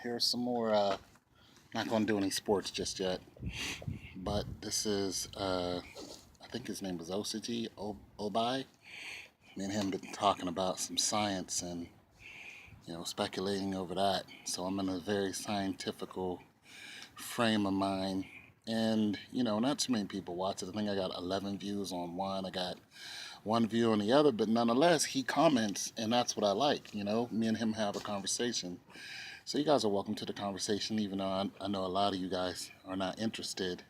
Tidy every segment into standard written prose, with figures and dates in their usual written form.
here's some more. Not going to do any sports just yet, but this is, I think his name was Osiji Obai. Me and him been talking about some science and, speculating over that. So I'm in a very scientifical frame of mind. And, not too many people watch it. I think I got 11 views on one. I got one view on the other, but nonetheless, he comments, and that's what I like. Me and him have a conversation. So you guys are welcome to the conversation, even though I know a lot of you guys are not interested.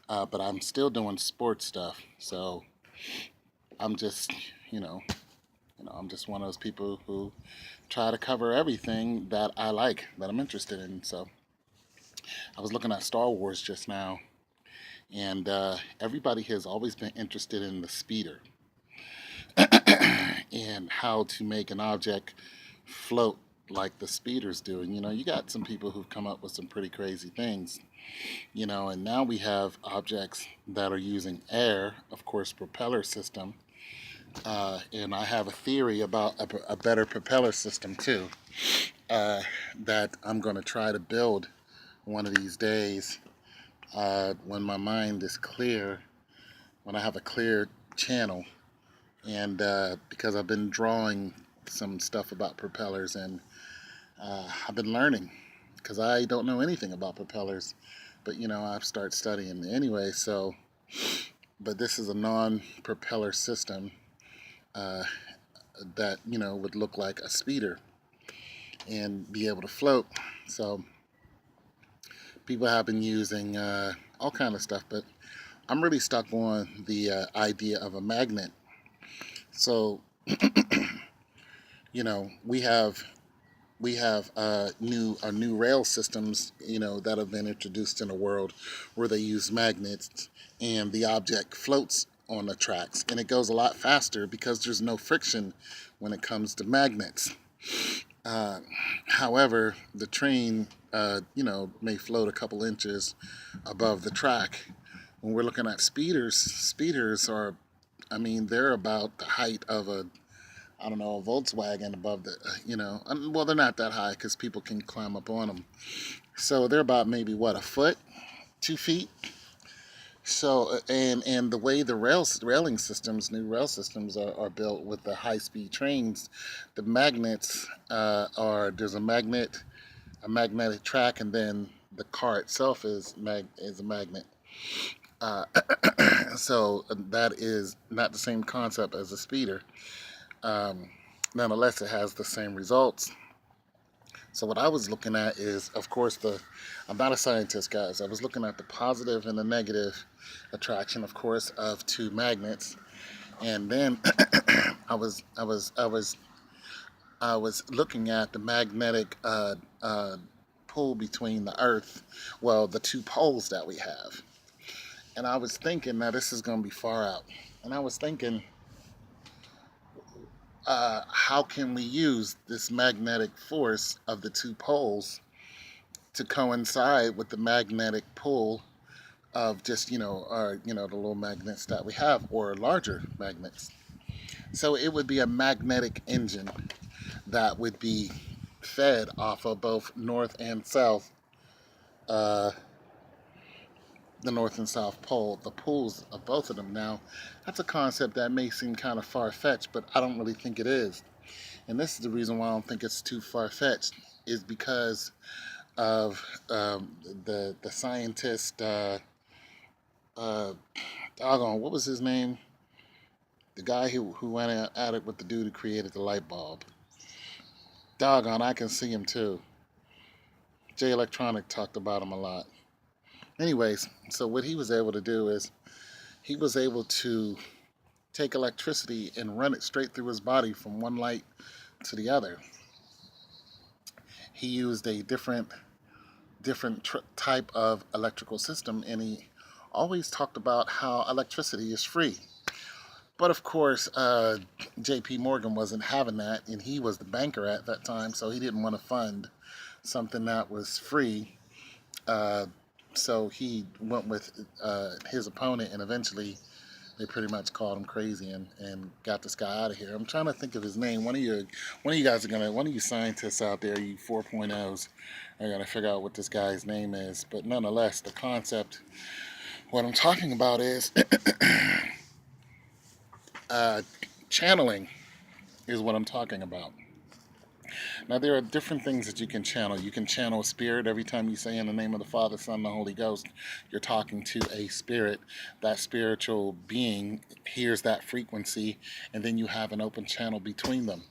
But I'm still doing sports stuff, so I'm just, you know, I'm just one of those people who try to cover everything that I like, that I'm interested in. So I was looking at Star Wars just now, and everybody has always been interested in the speeder and how to make an object float like the speeders do. And you got some people who've come up with some pretty crazy things. And now we have objects that are using air, of course, propeller system. And I have a theory about a better propeller system too, that I'm going to try to build one of these days, when my mind is clear, when I have a clear channel. And because I've been drawing some stuff about propellers, and I've been learning, because I don't know anything about propellers, but I've started studying anyway. So, but this is a non-propeller system, uh, that would look like a speeder and be able to float. So people have been using all kind of stuff, but I'm really stuck on the idea of a magnet. So we have new rail systems, that have been introduced in the world, where they use magnets, and the object floats on the tracks, and it goes a lot faster because there's no friction when it comes to magnets. Uh, However, the train, may float a couple inches above the track. When we're looking at speeders are, I mean, they're about the height of a, I don't know, a Volkswagen above the, well, they're not that high because people can climb up on them. So they're about maybe what, a foot, 2 feet. So and the way the railing systems, new rail systems are built with the high speed trains, the magnets are there's a magnetic track, and then the car itself is a magnet. Uh, so that is not the same concept as a speeder. Um, Nonetheless, it has the same results. So what I was looking at is, of course, I'm not a scientist, guys. I was looking at the positive and the negative attraction, of course, of two magnets, and then I was looking at the magnetic pull between the Earth, well, the two poles that we have, and I was thinking, now this is going to be far out, and I was thinking, how can we use this magnetic force of the two poles to coincide with the magnetic pull of just the little magnets that we have, or larger magnets. So it would be a magnetic engine that would be fed off of both north and south, uh, the north and south pole, the pulls of both of them. Now, that's a concept that may seem kind of far fetched, but I don't really think it is. And this is the reason why I don't think it's too far fetched, is because of the scientist. Uh, Doggone, what was his name? The guy who went at it with the dude who created the light bulb. Doggone, I can see him too. Jay Electronic talked about him a lot. Anyways, so what he was able to do is he was able to take electricity and run it straight through his body from one light to the other. He used a different type of electrical system, and he always talked about how electricity is free. But of course, J.P. Morgan wasn't having that, and he was the banker at that time, so he didn't want to fund something that was free. Uh, so he went with his opponent, and eventually They pretty much called him crazy and got this guy out of here. I'm trying to think of his name. One of you guys are gonna, one of you scientists out there, you 4.0s, are gonna figure out what this guy's name is. But nonetheless, the concept, what I'm talking about is uh, channeling is what I'm talking about. Now, there are different things that you can channel. You can channel a spirit. Every time you say in the name of the Father, Son, and the Holy Ghost, you're talking to a spirit. That spiritual being hears that frequency, and then you have an open channel between them.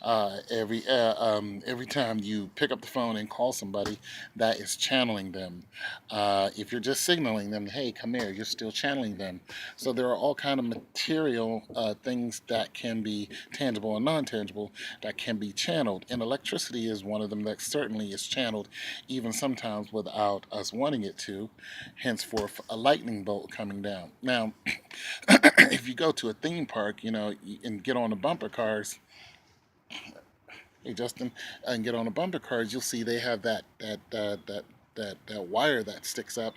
Every time you pick up the phone and call somebody, that is channeling them. If you're just signaling them, hey, come here, you're still channeling them. So there are all kind of material things that can be tangible and non-tangible that can be channeled, and electricity is one of them that certainly is channeled, even sometimes without us wanting it to. Henceforth, a lightning bolt coming down. Now, if you go to a theme park, and get on the bumper cars, hey Justin, and get on the bumper cars, you'll see they have that wire that sticks up,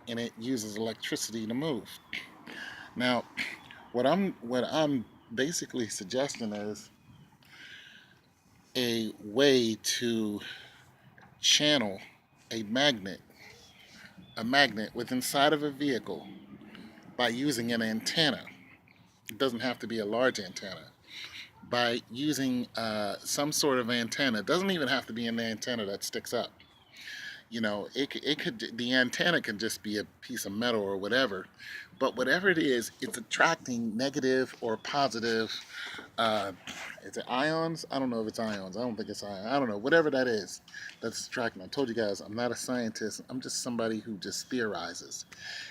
and it uses electricity to move. Now, what I'm basically suggesting is a way to channel a magnet, a magnet with inside of a vehicle by using an antenna. It doesn't have to be a large antenna. By using some sort of antenna, it doesn't even have to be an antenna that sticks up. It could the antenna could just be a piece of metal or whatever, but whatever it is, it's attracting negative or positive. uh is it ions? I don't know if it's ions. I don't think it's ions. I don't know, whatever that is that's attracting. I told you guys I'm not a scientist. I'm just somebody who just theorizes.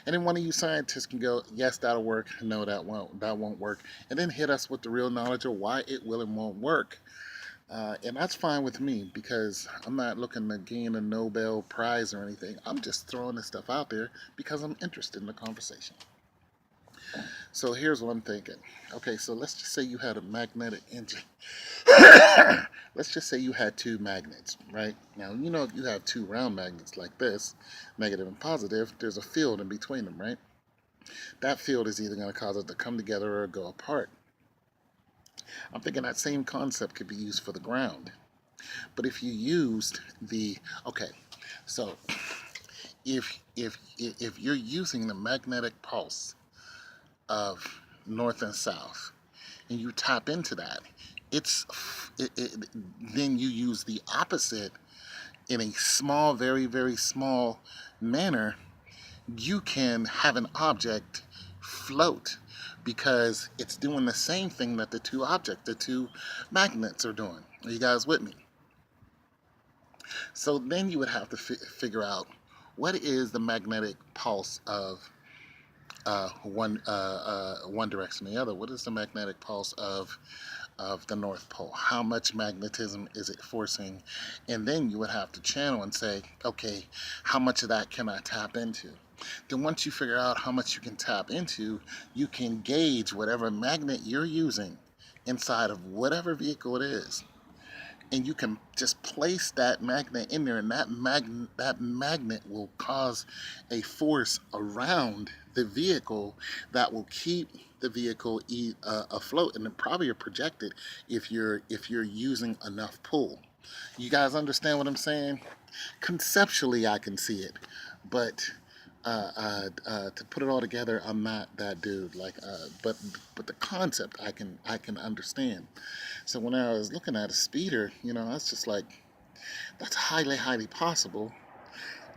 And then one of you scientists can go, yes, that'll work, no, that won't work, and then hit us with the real knowledge of why it will and won't work. And that's fine with me, because I'm not looking to gain a Nobel Prize or anything. I'm just throwing this stuff out there because I'm interested in the conversation. So here's what I'm thinking. Okay, so let's just say you had a magnetic engine. Let's just say you had two magnets, right? Now, if you have two round magnets like this, negative and positive, there's a field in between them, right? That field is either going to cause it to come together or go apart. I'm thinking that same concept could be used for the ground. But if you used okay, so if you're using the magnetic pulse of north and south, and you tap into that, it's it, it, then you use the opposite in a small, very, very small manner. You can have an object float, because it's doing the same thing that the two magnets are doing. Are you guys with me? So then you would have to figure out what is the magnetic pulse of one direction or the other. What is the magnetic pulse of the North Pole? How much magnetism is it forcing? And then you would have to channel and say, okay, how much of that can I tap into? Then once you figure out how much you can tap into, you can gauge whatever magnet you're using inside of whatever vehicle it is, and you can just place that magnet in there, and that magnet will cause a force around the vehicle that will keep the vehicle afloat, and then probably projected if you're using enough pull. You guys understand what I'm saying? Conceptually, I can see it, but to put it all together, I'm not that dude. But the concept I can understand. So when I was looking at a speeder, I was just like, that's highly, highly possible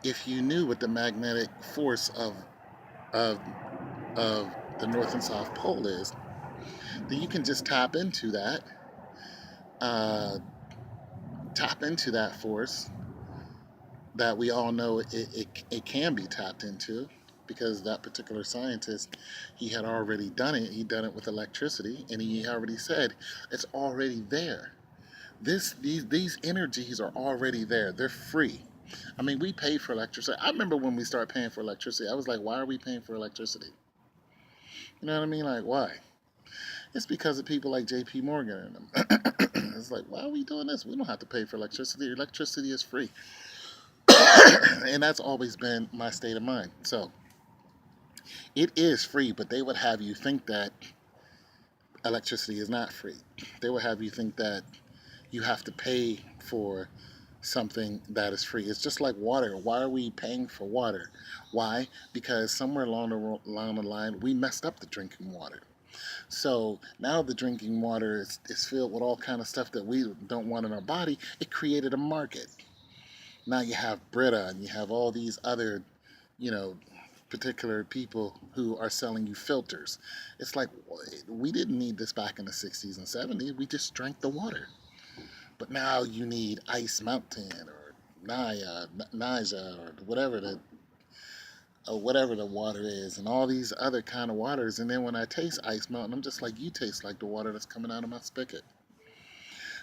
if you knew what the magnetic force of of the North and South Pole is. Then you can just uh, tap into that force that we all know it can be tapped into, because that particular scientist, he had already done it. He done it with electricity, and he already said it's already there. These energies are already there. They're free. I mean, we pay for electricity. I remember when we started paying for electricity, I was like, why are we paying for electricity? You know what I mean? Like, why? It's because of people like J.P. Morgan and them. It's like, why are we doing this? We don't have to pay for electricity. Electricity is free. And that's always been my state of mind. So It is free, but they would have you think that electricity is not free. They would have you think that you have to pay for something that is free. It's just like water. Why are we paying for water? Why? Because somewhere along the line, we messed up the drinking water. So now the drinking water is filled with all kind of stuff that we don't want in our body. It created a market. Now you have Brita and you have all these other, you know, particular people who are selling you filters. It's like we didn't need this back in the 60s and 70s. We just drank the water. But now you need Ice Mountain or Nija or whatever the water is, and all these other kind of waters. And then when I taste Ice Mountain, I'm just like, you taste like the water that's coming out of my spigot.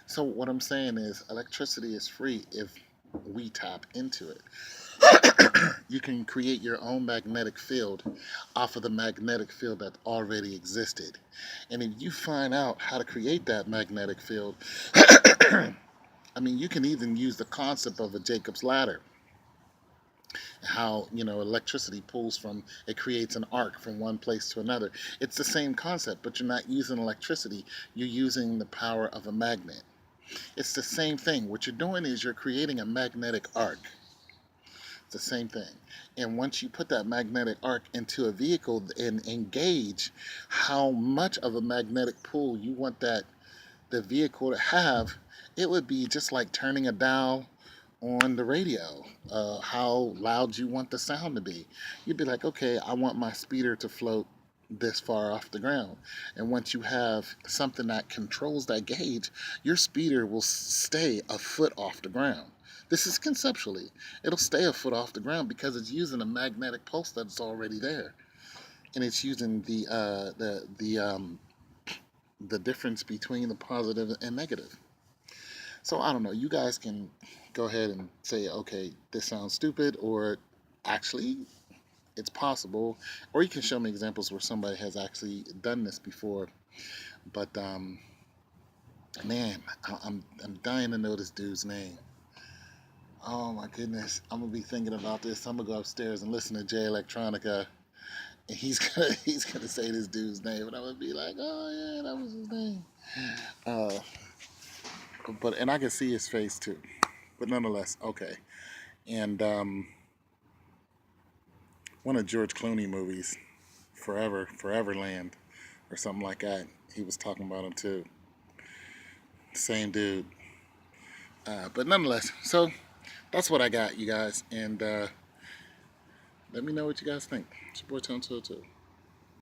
So what I'm saying is, electricity is free if we tap into it. You can create your own magnetic field off of the magnetic field that already existed. And if you find out how to create that magnetic field, I mean, you can even use the concept of a Jacob's ladder. How, electricity pulls from, it creates an arc from one place to another. It's the same concept, but you're not using electricity, you're using the power of a magnet. It's the same thing. What you're doing is you're creating a magnetic arc. It's the same thing. And once you put that magnetic arc into a vehicle and engage how much of a magnetic pull you want the vehicle to have, it would be just like turning a dial on the radio, how loud you want the sound to be. You'd be like, okay, I want my speeder to float this far off the ground. And once you have something that controls that gauge, your speeder will stay a foot off the ground. This is conceptually. It'll stay a foot off the ground because it's using a magnetic pulse that's already there. And it's using the difference between the positive and negative. So I don't know. You guys can go ahead and say, okay, this sounds stupid, or actually, it's possible. Or you can show me examples where somebody has actually done this before. But man, I'm dying to know this dude's name. Oh my goodness, I'm gonna be thinking about this. I'm gonna go upstairs and listen to Jay Electronica, and he's gonna say this dude's name, and I'm gonna be like, oh yeah, that was his name. Uh, and I can see his face too. But nonetheless, okay. And one of George Clooney movies, Foreverland, or something like that. He was talking about him too. Same dude. But nonetheless, so that's what I got, you guys. And let me know what you guys think. It's your boy Tone 202.